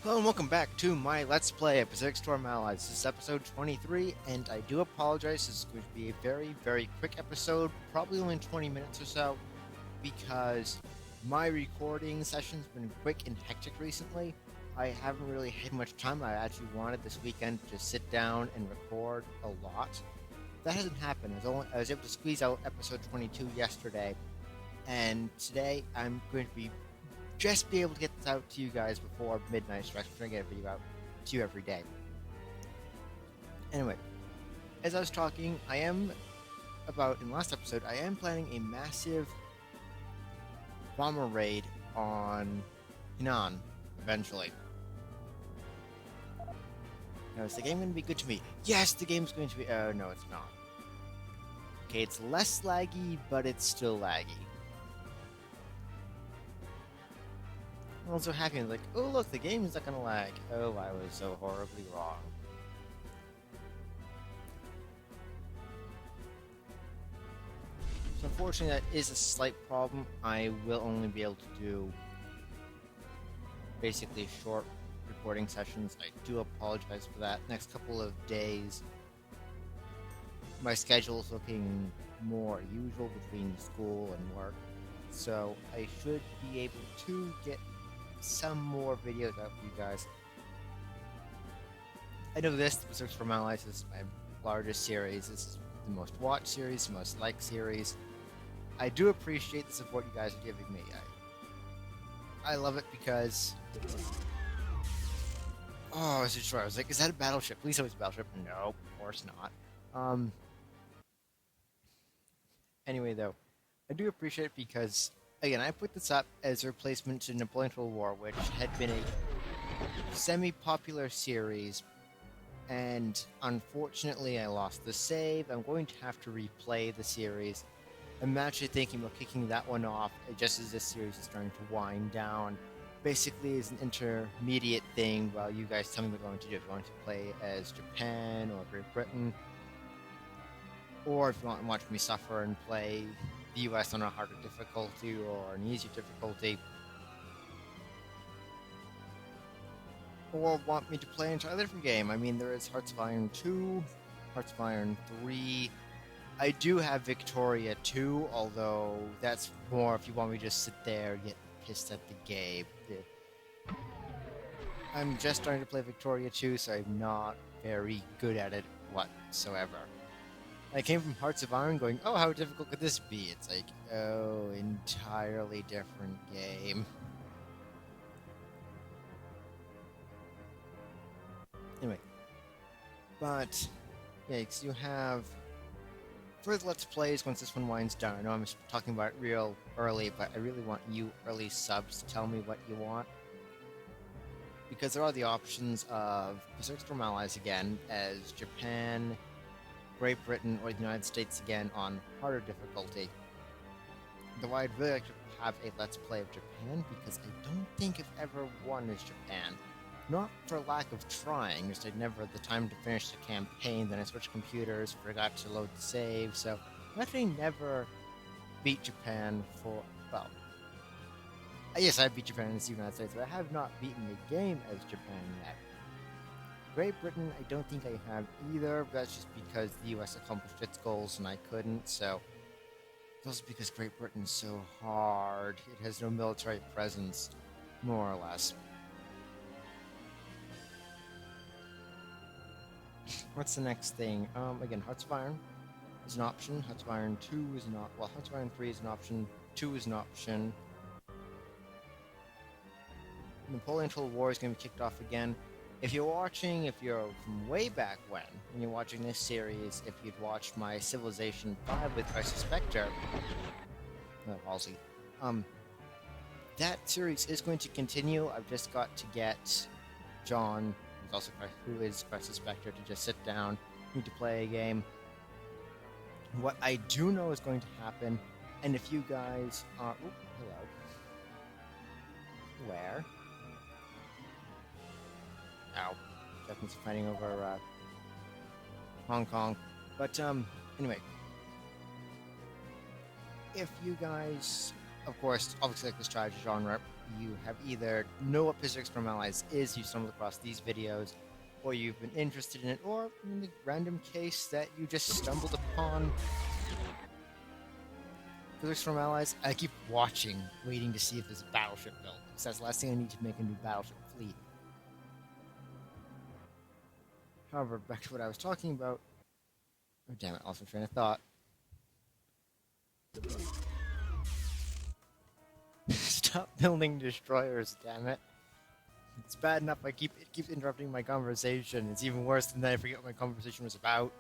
Hello and welcome back to my Let's Play of Berserk Storm Allies. This is episode 23, and I do apologize. This is going to be a very quick episode, probably only 20 minutes or so, because my recording session's been quick and hectic recently. I haven't really had much time. I actually wanted this weekend to sit down and record a lot. That hasn't happened. I was able to squeeze out episode 22 yesterday, and today I'm going to be able to get this out to you guys before midnight strike. I'm trying to get a video out to you every day. Anyway, as I was talking, in the last episode, I am planning a massive bomber raid on Hinan eventually. Now, is the game going to be good to me? Yes, the game's going to be. Oh, no, it's not. Okay, it's less laggy, but it's still laggy. I'm also happy. I'm like, oh, look, the game is not going to lag. Oh, I was so horribly wrong. So unfortunately, that is a slight problem. I will only be able to do basically short recording sessions. I do apologize for that. Next couple of days, my schedule is looking more usual between school and work. So I should be able to get some more videos out for you guys. I know this, the Berserk Storm Allies, is my largest series. This is the most watched series, the most liked series. I do appreciate the support you guys are giving me. I love it because... Oh, it's a destroyer. I was like, is that a battleship? Please tell me it's a battleship. No, of course not. Anyway, though, I do appreciate it because, again, I put this up as a replacement to Napoleon Total War, which had been a semi-popular series, and unfortunately I lost the save. I'm going to have to replay the series. I'm actually thinking about kicking that one off just as this series is starting to wind down. Basically, as an intermediate thing while you guys tell me what you're going to do. If you want to play as Japan or Great Britain, or if you want to watch me suffer and play the US on a harder difficulty or an easier difficulty, or want me to play an entirely different game. I mean, there is Hearts of Iron 2, Hearts of Iron 3. I do have Victoria 2, although that's more if you want me to just sit there and get pissed at the game. I'm just starting to play Victoria 2, so I'm not very good at it whatsoever. I came from Hearts of Iron going, oh, how difficult could this be? It's like, oh, entirely different game. Anyway, but, yeah, because you have further Let's Plays once this one winds down. I know I'm talking about it real early, but I really want you early subs to tell me what you want. Because there are the options of Berserk Storm Allies again, as Japan, Great Britain, or the United States again on harder difficulty. Though I'd really like to have a Let's Play of Japan, because I don't think I've ever won as Japan. Not for lack of trying, just I'd never had the time to finish the campaign, then I switched computers, forgot to load the save, so I actually never beat Japan for, well, yes, I beat Japan in the United States, but I have not beaten the game as Japan yet. Great Britain, I don't think I have either, but that's just because the US accomplished its goals and I couldn't, so it's also because Great Britain's so hard. It has no military presence, more or less. What's the next thing? Again, Hearts of Iron is an option. Hearts of Iron 2 is not. Well, Hearts of Iron 3 is an option. 2 is an option. Napoleon Total War is going to be kicked off again. If you're from way back when you're watching this series, if you'd watched my Civilization 5 with Crisis Spectre, Halsey, that series is going to continue. I've just got to get John, who is Crisis Spectre, to just sit down, need to play a game. What I do know is going to happen, and if you guys are... Ooh, hello. Where? Ow. Japanese fighting over Hong Kong. But, anyway. If you guys, of course, obviously like the strategy genre, you have either know what Pacific Storm Allies is, you stumbled across these videos, or you've been interested in it, or in the random case that you just stumbled upon Pacific Storm Allies, I keep watching, waiting to see if there's a battleship built, because that's the last thing I need to make a new battleship fleet. However, back to what I was talking about. Oh, damn it, lost my train of thought. Stop building destroyers, damn it. It's bad enough it keeps interrupting my conversation. It's even worse than that I forget what my conversation was about.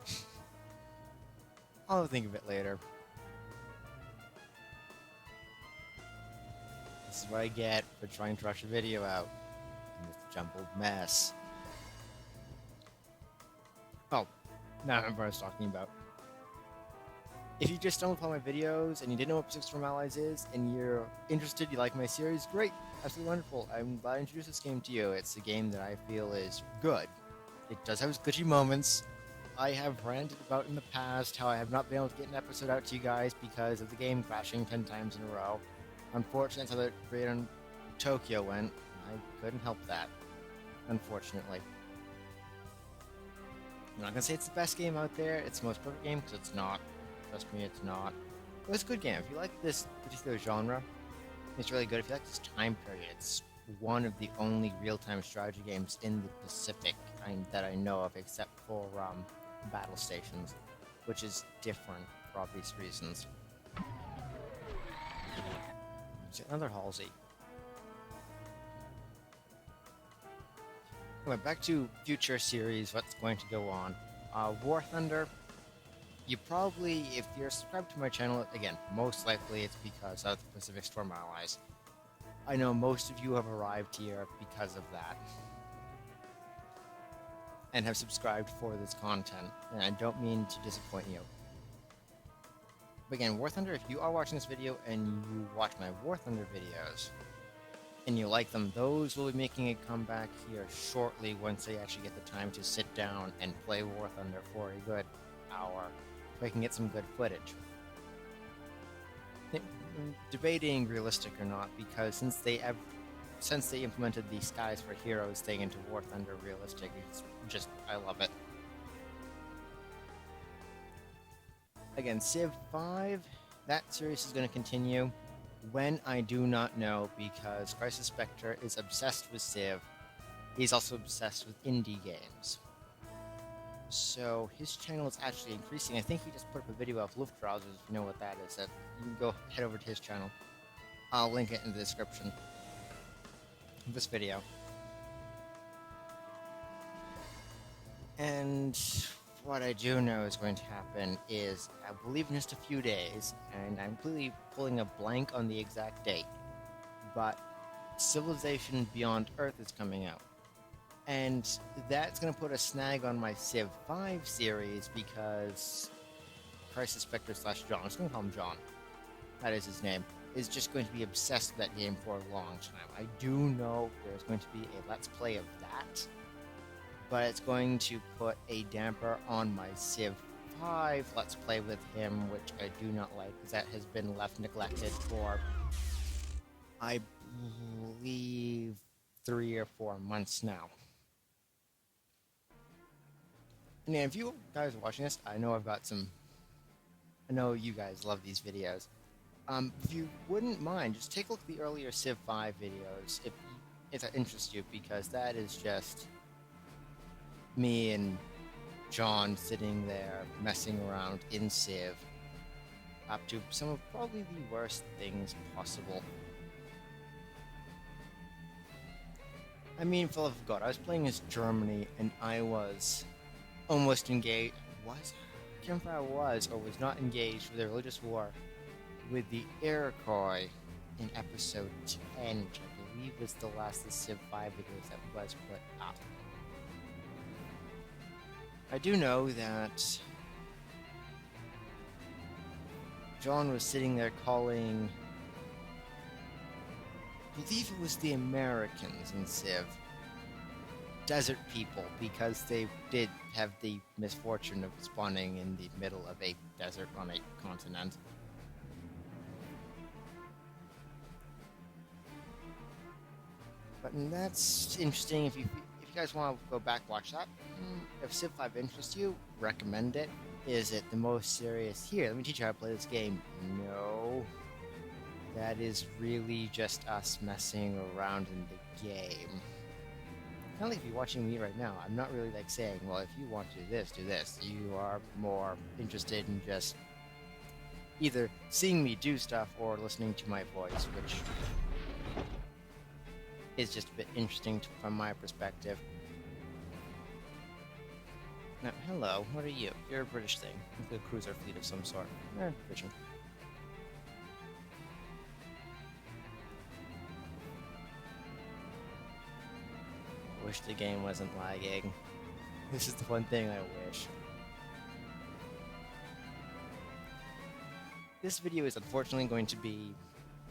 I'll think of it later. This is what I get for trying to rush a video out in this jumbled mess. Oh, now I remember what I was talking about. If you just stumbled upon my videos and you didn't know what Pacific Storm Allies is, and you're interested, you like my series, great, absolutely wonderful. I'm glad I introduced this game to you. It's a game that I feel is good. It does have its glitchy moments. I have ranted about in the past how I have not been able to get an episode out to you guys because of the game crashing 10 times in a row. Unfortunately, that's how the raid on Tokyo went. I couldn't help that, unfortunately. I'm not gonna say it's the best game out there, it's the most perfect game, because it's not. Trust me, it's not. But it's a good game. If you like this particular genre, it's really good. If you like this time period, it's one of the only real-time strategy games in the Pacific that I know of, except for Battle Stations, which is different for obvious reasons. There's another Halsey. Anyway, back to future series, what's going to go on. War Thunder. You probably, if you're subscribed to my channel, again, most likely it's because of the Pacific Storm Allies. I know most of you have arrived here because of that. And have subscribed for this content, and I don't mean to disappoint you. But again, War Thunder, if you are watching this video and you watch my War Thunder videos, and you like them, those will be making a comeback here shortly once they actually get the time to sit down and play War Thunder for a good hour. So I can get some good footage. Debating realistic or not, because since they implemented the Skies for Heroes thing into War Thunder realistic, it's just, I love it. Again, Civ 5, that series is going to continue. When, I do not know, because Crisis Spectre is obsessed with Civ. He's also obsessed with indie games. So his channel is actually increasing. I think he just put up a video of Lufttrousers, if you know what that is. You can go head over to his channel. I'll link it in the description of this video. And what I do know is going to happen is, I believe in just a few days, and I'm completely pulling a blank on the exact date, but Civilization Beyond Earth is coming out. And that's going to put a snag on my Civ 5 series because Crisis Spectre / John, I'm just going to call him John, that is his name, is just going to be obsessed with that game for a long time. I do know there's going to be a Let's Play of that, but it's going to put a damper on my Civ 5 Let's Play with him, which I do not like, because that has been left neglected for, I believe, 3 or 4 months now. And if you guys are watching this, I know you guys love these videos. If you wouldn't mind, just take a look at the earlier Civ 5 videos, if that interests you, because that is just me and John sitting there messing around in Civ, up to some of probably the worst things possible. I mean, for the love of God, I was playing as Germany, and I was almost engaged. I can't remember if I was or was not engaged with a religious war with the Iroquois in episode 10, which I believe was the last of the Civ 5 videos that was put up. I do know that John was sitting there calling, I believe it was the Americans in Civ, desert people, because they did have the misfortune of spawning in the middle of a desert on a continent. But that's interesting. If you guys want to go back watch that, if Civ 5 interests you, recommend it. Is it the most serious? Here, let me teach you how to play this game. No, that is really just us messing around in the game. Kind of like if you're watching me right now, I'm not really like saying, well, if you want to do this, do this. You are more interested in just either seeing me do stuff or listening to my voice, which is just a bit interesting from my perspective. Now, hello, what are you? You're a British thing. Like a cruiser fleet of some sort. Fishing. Wish the game wasn't lagging. This is the one thing I wish. This video is unfortunately going to be,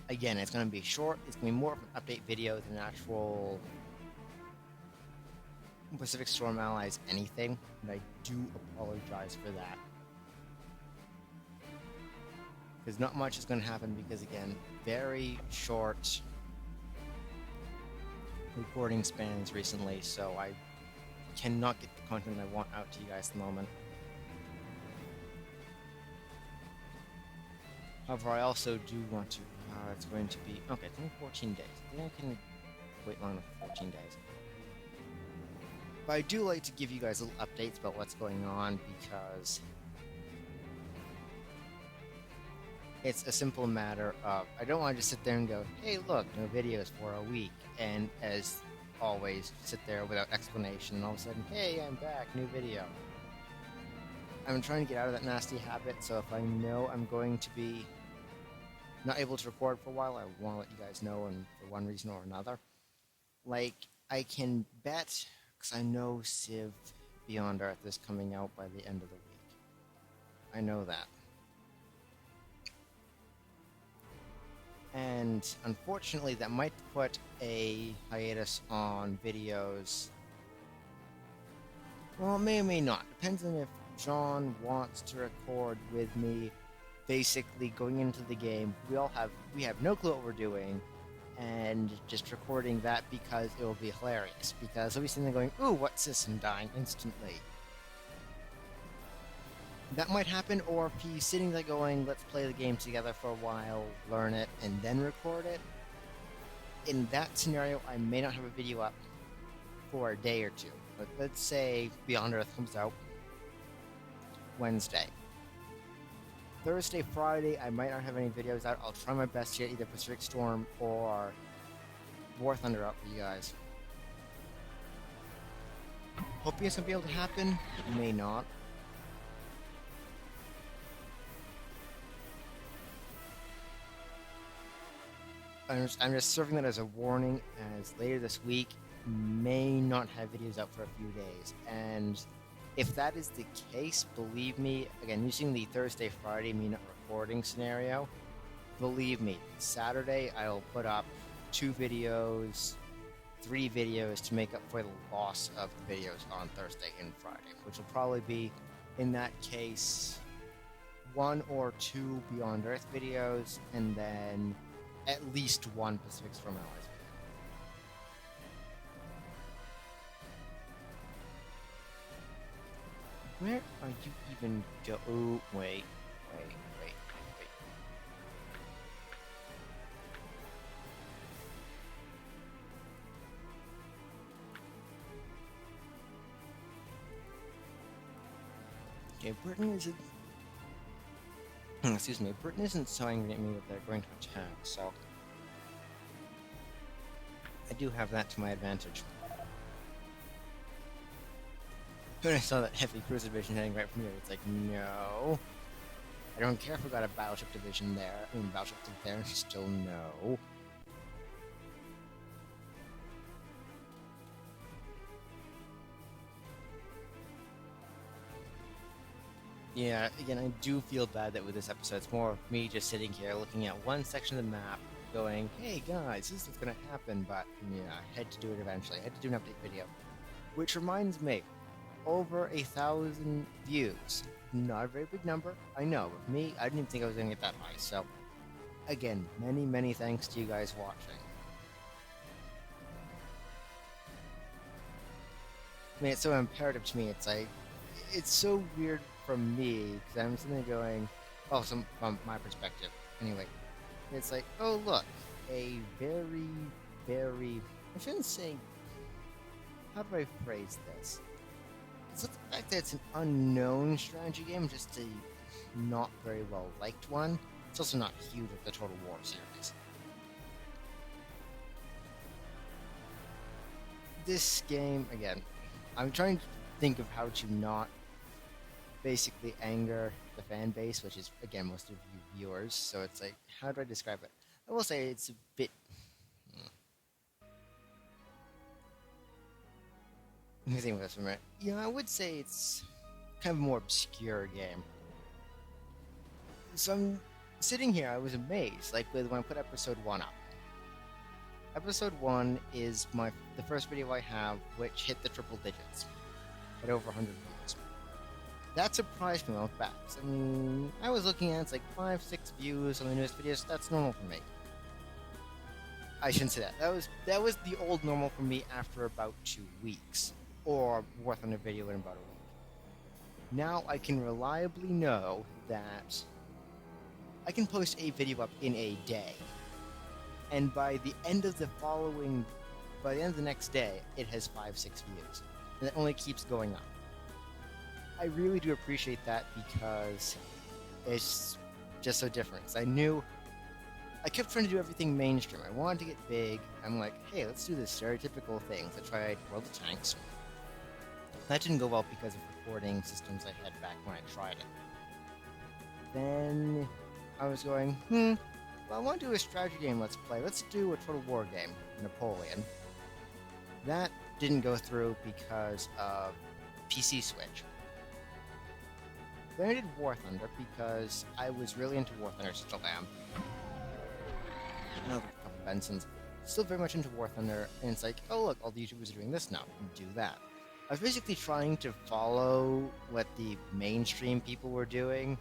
again, it's going to be short. It's going to be more of an update video than an actual Pacific Storm Allies anything, and I do apologize for that. Because not much is going to happen because, again, very short recording spans recently, so I cannot get the content I want out to you guys at the moment. However, I also do want to, it's going to be, okay, it's only 14 days. I think I can wait long enough for 14 days. But I do like to give you guys little updates about what's going on because it's a simple matter of, I don't want to just sit there and go, hey, look, no videos for a week, and as always, sit there without explanation, and all of a sudden, hey, I'm back, new video. I'm trying to get out of that nasty habit, so if I know I'm going to be not able to record for a while, I want to let you guys know, and for one reason or another. Like, I can bet, because I know Civ Beyond Earth is coming out by the end of the week. I know that. And unfortunately, that might put a hiatus on videos. Well, may or may not. Depends on if John wants to record with me. Basically, going into the game, we have no clue what we're doing, and just recording that because it will be hilarious. Because he'll be sitting there going, "Ooh, what's this?" and dying instantly. That might happen, or if he's sitting there going, let's play the game together for a while, learn it, and then record it. In that scenario, I may not have a video up for a day or two. But let's say Beyond Earth comes out Wednesday. Thursday, Friday, I might not have any videos out. I'll try my best to get either Pacific Storm or War Thunder out for you guys. Hoping it's going to be able to happen. May not. I'm just serving that as a warning, as later this week may not have videos out for a few days. And if that is the case, believe me, again, using the Thursday, Friday, me not recording scenario, believe me, Saturday I'll put up 2 videos, 3 videos to make up for the loss of the videos on Thursday and Friday, which will probably be, in that case, 1 or 2 Beyond Earth videos, and then at least 1 Pacific Storm Allies video. Where are you even go? Oh, wait. Okay, Britain isn't. Excuse me, Britain isn't so angry at me that they're going to attack, so I do have that to my advantage. When I saw that heavy cruiser division heading right from here, it's like, no. I don't care if we got a battleship division there. I mean, battleship there, still no. Yeah, again, I do feel bad that with this episode, it's more of me just sitting here looking at one section of the map, going, hey guys, this is what's going to happen, but yeah, I had to do it eventually. I had to do an update video. Which reminds me, over 1,000 views. Not a very big number, I know. With me, I didn't even think I was going to get that high, so again, many thanks to you guys watching. I mean, it's so imperative to me. It's like, it's so weird from me because I'm sitting there going, well, from my perspective, anyway. It's like, oh look, a very, very. I shouldn't say. How do I phrase this? It's not the fact that it's an unknown strategy game, just a not very well liked one. It's also not huge of the Total War series. This game, again, I'm trying to think of how to not basically anger the fan base, which is, again, most of you viewers. So it's like, how do I describe it? I will say it's a bit. Let me think of this for a minute. I would say it's kind of a more obscure game. So I'm sitting here, I was amazed, like when I put episode 1 up. Episode 1 is the first video I have which hit the triple digits at over 100 views. That surprised me when I look back. I mean, I was looking at it's like 5-6 views on the newest videos. That's normal for me. I shouldn't say that. That was the old normal for me after about 2 weeks, or worth on a video in about a week. Now I can reliably know that I can post a video up in a day, and by the end of the next day, it has 5-6 views, and it only keeps going up. I really do appreciate that because it's just so different. I kept trying to do everything mainstream. I wanted to get big. I'm like, hey, let's do the stereotypical things. I tried World of Tanks. That didn't go well because of recording systems I had back when I tried it. Then I was going, well, I want to do a strategy game let's play. Let's do a Total War game, Napoleon. That didn't go through because of PC Switch. Then I did War Thunder because I was really into War Thunder, still am. Another couple Bensons. Still very much into War Thunder, and it's like, oh look, all the YouTubers are doing this now, do that. I was basically trying to follow what the mainstream people were doing,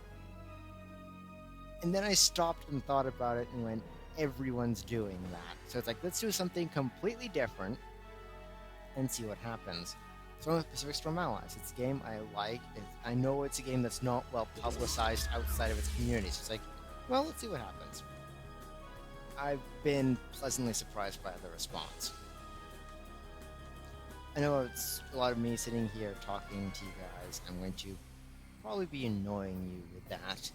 and then I stopped and thought about it and went, everyone's doing that. So it's like, let's do something completely different and see what happens. Storm of Pacific Storm Allies. It's a game I like. I know it's a game that's not well publicized outside of its community. So it's like, well, let's see what happens. I've been pleasantly surprised by the response. I know it's a lot of me sitting here talking to you guys. I'm going to probably be annoying you with that.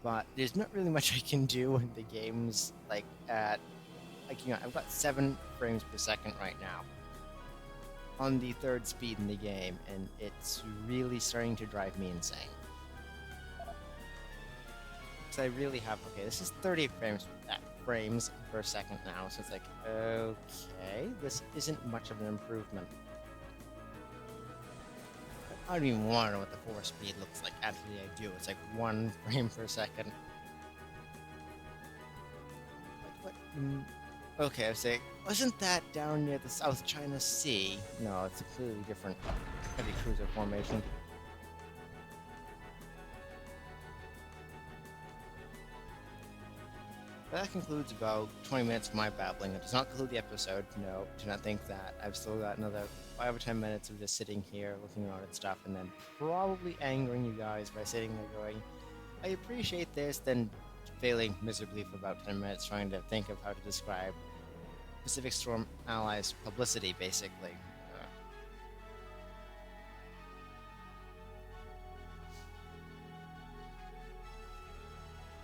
But there's not really much I can do when the game's I've got 7 frames per second right now on the 3rd speed in the game, and it's really starting to drive me insane. So I really have, this is 30 frames per second now, so it's like, okay, this isn't much of an improvement. I don't even want to know what the 4 speed looks like. Actually, I do. It's like 1 frame per second. What? Okay, I was saying, wasn't that down near the South China Sea? No, it's a completely different heavy cruiser formation. But that concludes about 20 minutes of my babbling. It does not conclude the episode. No, do not think that. I've still got another 5 or 10 minutes of just sitting here looking around at stuff and then probably angering you guys by sitting there going, I appreciate this, then failing miserably for about 10 minutes trying to think of how to describe Pacific Storm Allies publicity, basically.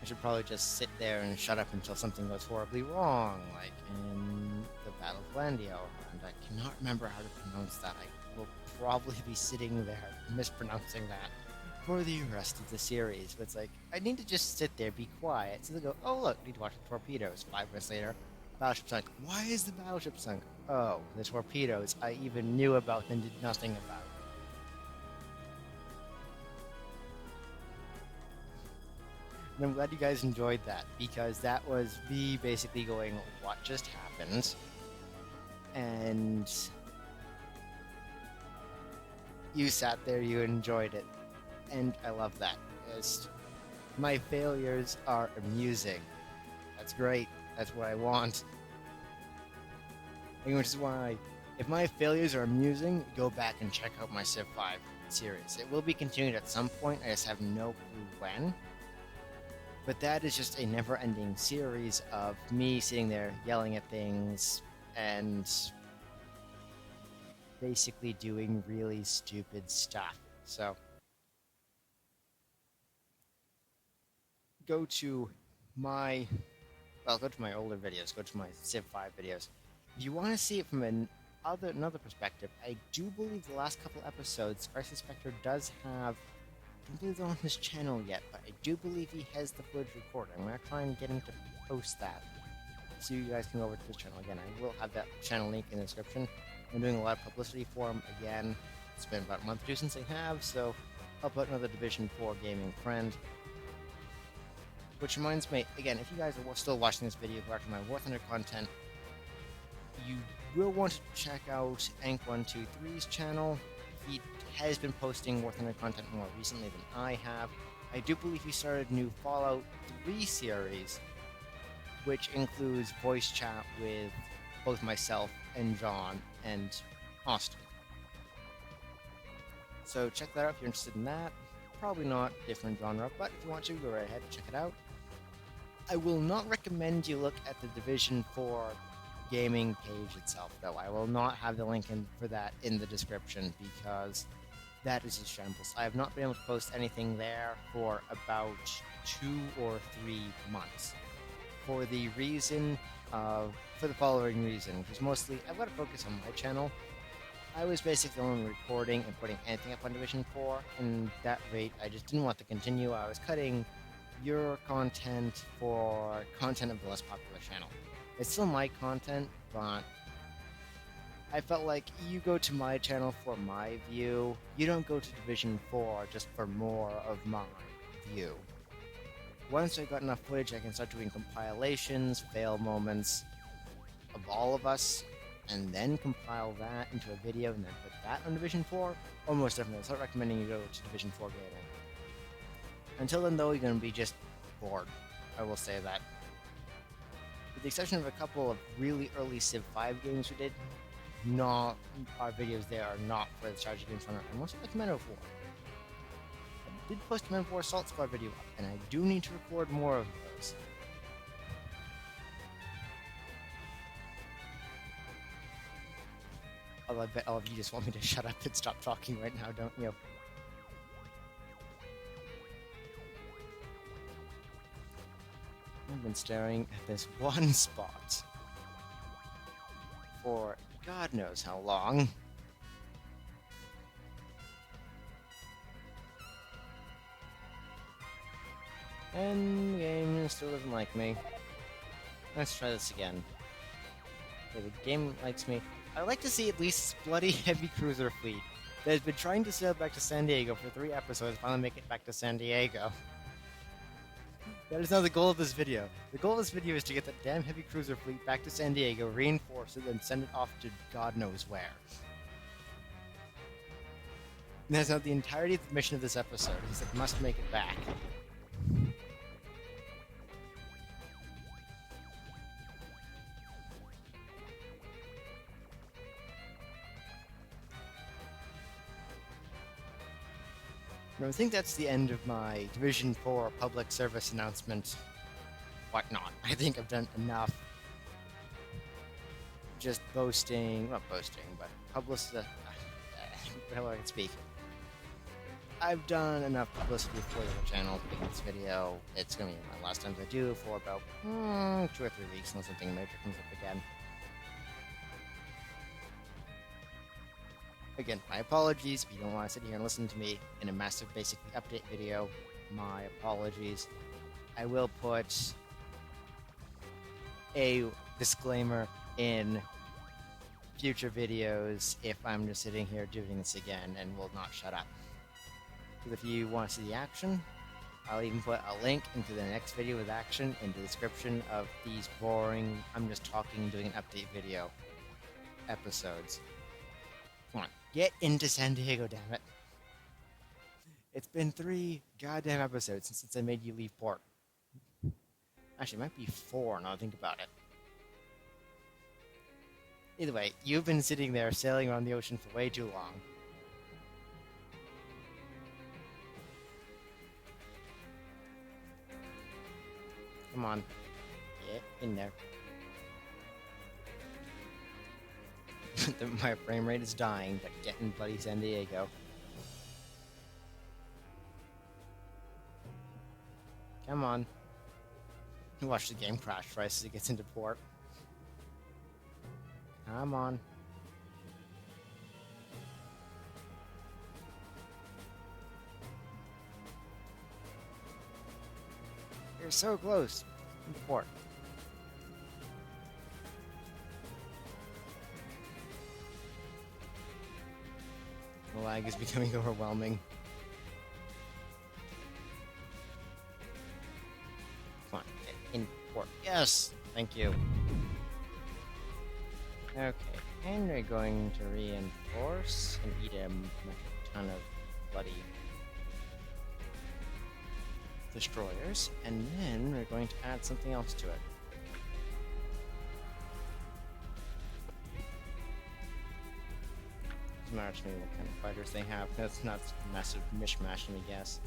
I should probably just sit there and shut up until something goes horribly wrong, like in the Battle of Landio, and I cannot remember how to pronounce that. I will probably be sitting there mispronouncing that for the rest of the series. But it's like, I need to just sit there, be quiet, so they go, oh look, need to watch the torpedoes. 5 minutes later, battleship sunk. Why is the battleship sunk? Oh, the torpedoes I even knew about and did nothing about. And I'm glad you guys enjoyed that, because that was me basically going, what just happened? And you sat there, you enjoyed it. And I love that. My failures are amusing. That's great. That's what I want. Which is why If my failures are amusing, go back and check out my Civ 5 series. It will be continued at some point, I just have no clue when. But that is just a never ending series of me sitting there yelling at things and basically doing really stupid stuff. So, go to my go to my older videos, go to my Civ 5 videos. If you want to see it from another perspective, I do believe the last couple episodes, Crisis Spectre does have. I don't believe they're on his channel yet, but I do believe he has the footage recorded. I'm gonna try and get him to post that, so you guys can go over to his channel again. I will have that channel link in the description. I'm doing a lot of publicity for him again. It's been about a month or two since I have, so I'll put another Division 4 gaming friend. Which reminds me, again, if you guys are still watching this video who are after my War Thunder content, you will want to check out Ank123's channel. He has been posting War Thunder content more recently than I have. I do believe he started a new Fallout 3 series, which includes voice chat with both myself and John and Austin. So check that out if you're interested in that. Probably not different genre, but if you want to, go right ahead and check it out. I will not recommend you look at the Division 4 gaming page itself, though. I will not have the link for that in the description because that is a shambles. I have not been able to post anything there for about 2 or 3 months. For the following reason, which is mostly I've got to focus on my channel. I was basically only recording and putting anything up on Division 4, and that rate I just didn't want to continue. I was cutting your content for content of the less popular channel. It's still my content, but I felt like you go to my channel for my view. You don't go to Division 4 just for more of my view. Once I got enough footage, I can start doing compilations, fail moments of all of us, and then compile that into a video and then put that on Division 4. Almost definitely. I'll start recommending you go to Division 4 gaming. Until then, though, you're going to be just bored. I will say that. With the exception of a couple of really early Civ 5 games we did, our videos there are not for the strategy games genre, and mostly like Men of War. I did post a Men of War Assault Squad video up, and I do need to record more of those. Although I bet all of you just want me to shut up and stop talking right now, don't you? I've been staring at this one spot for God knows how long. And the game still doesn't like me. Let's try this again. Okay, the game likes me. I'd like to see at least bloody heavy cruiser fleet that has been trying to sail back to San Diego for 3 episodes finally make it back to San Diego. That is now the goal of this video. The goal of this video is to get that damn heavy cruiser fleet back to San Diego, reinforce it, and send it off to God knows where. And that's now the entirety of the mission of this episode, is it must make it back. I think that's the end of my Division 4 public service announcement. Whatnot. I think I've done enough. Just boasting, not boasting, but publicity. How I can speak. I've done enough publicity for the channel to make this video. It's going to be my last time I do for about 2 or 3 weeks unless something major comes up again. Again, my apologies if you don't want to sit here and listen to me in a massive basically update video. My apologies. I will put a disclaimer in future videos if I'm just sitting here doing this again and will not shut up. Because if you want to see the action, I'll even put a link into the next video with action in the description of these boring, I'm just talking and doing an update video episodes. Come on, get into San Diego, damn it. It's been 3 goddamn episodes since I made you leave port. Actually, it might be 4 now I think about it. Either way, you've been sitting there sailing around the ocean for way too long. Come on. Get in there. My frame rate is dying, but getting bloody San Diego. Come on. Watch the game crash right as it gets into port. Come on. You're so close. In port. The lag is becoming overwhelming. Come on, get in port. Yes! Thank you. Okay, and we're going to reinforce and eat a ton of bloody destroyers, and then we're going to add something else to it. Doesn't matter to me what kind of fighters they have. That's not a massive mishmash, let me guess.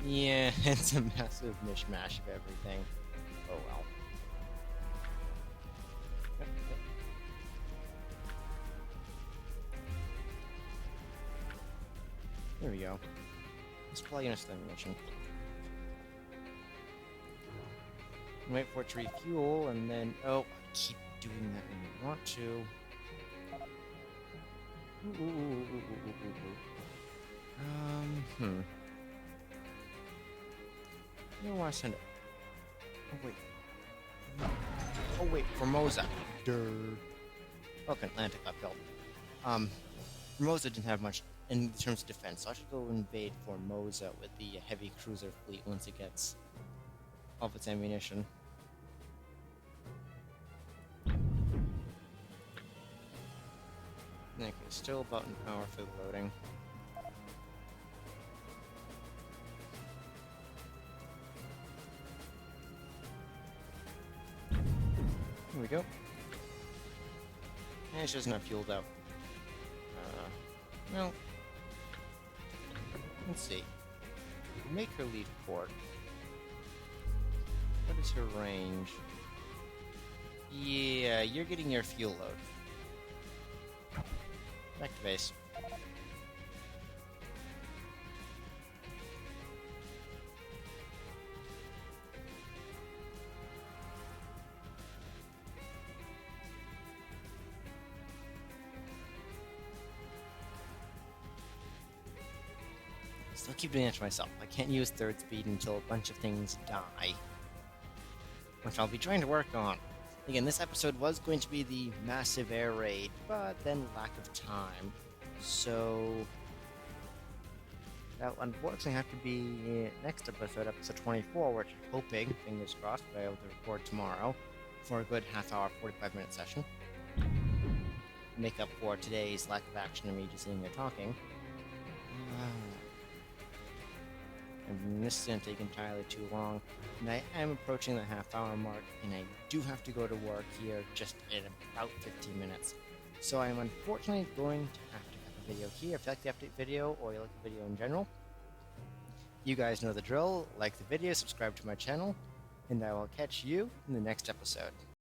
Yeah, it's a massive mishmash of everything. Oh well. There we go. Let's plug in a stun mission. Wait for it to refuel, and then... Oh, I keep doing that when you want to. You don't want to send it. Oh wait, Formosa. Okay, Atlantic uphill. Formosa didn't have much in terms of defense, so I should go invade Formosa with the heavy cruiser fleet once it gets off its ammunition. Okay, still about an hour for the loading. Here we go. And it's just not fueled up. Well, let's see. Make her leave port. What is her range? Yeah, you're getting your fuel load. Back to base. Still keep doing that to myself. I can't use third speed until a bunch of things die, which I'll be trying to work on. Again, this episode was going to be the massive air raid, but then lack of time. So that'll unfortunately have to be next episode, episode 24, which I'm hoping, fingers crossed, I'll be able to record tomorrow for a good half-hour, 45-minute session. Make up for today's lack of action and me just sitting there talking. And this is going to take entirely too long, and I am approaching the half-hour mark, and I do have to go to work here just in about 15 minutes. So I am unfortunately going to have to cut the video here. If you like the update video, or you like the video in general, you guys know the drill. Like the video, subscribe to my channel, and I will catch you in the next episode.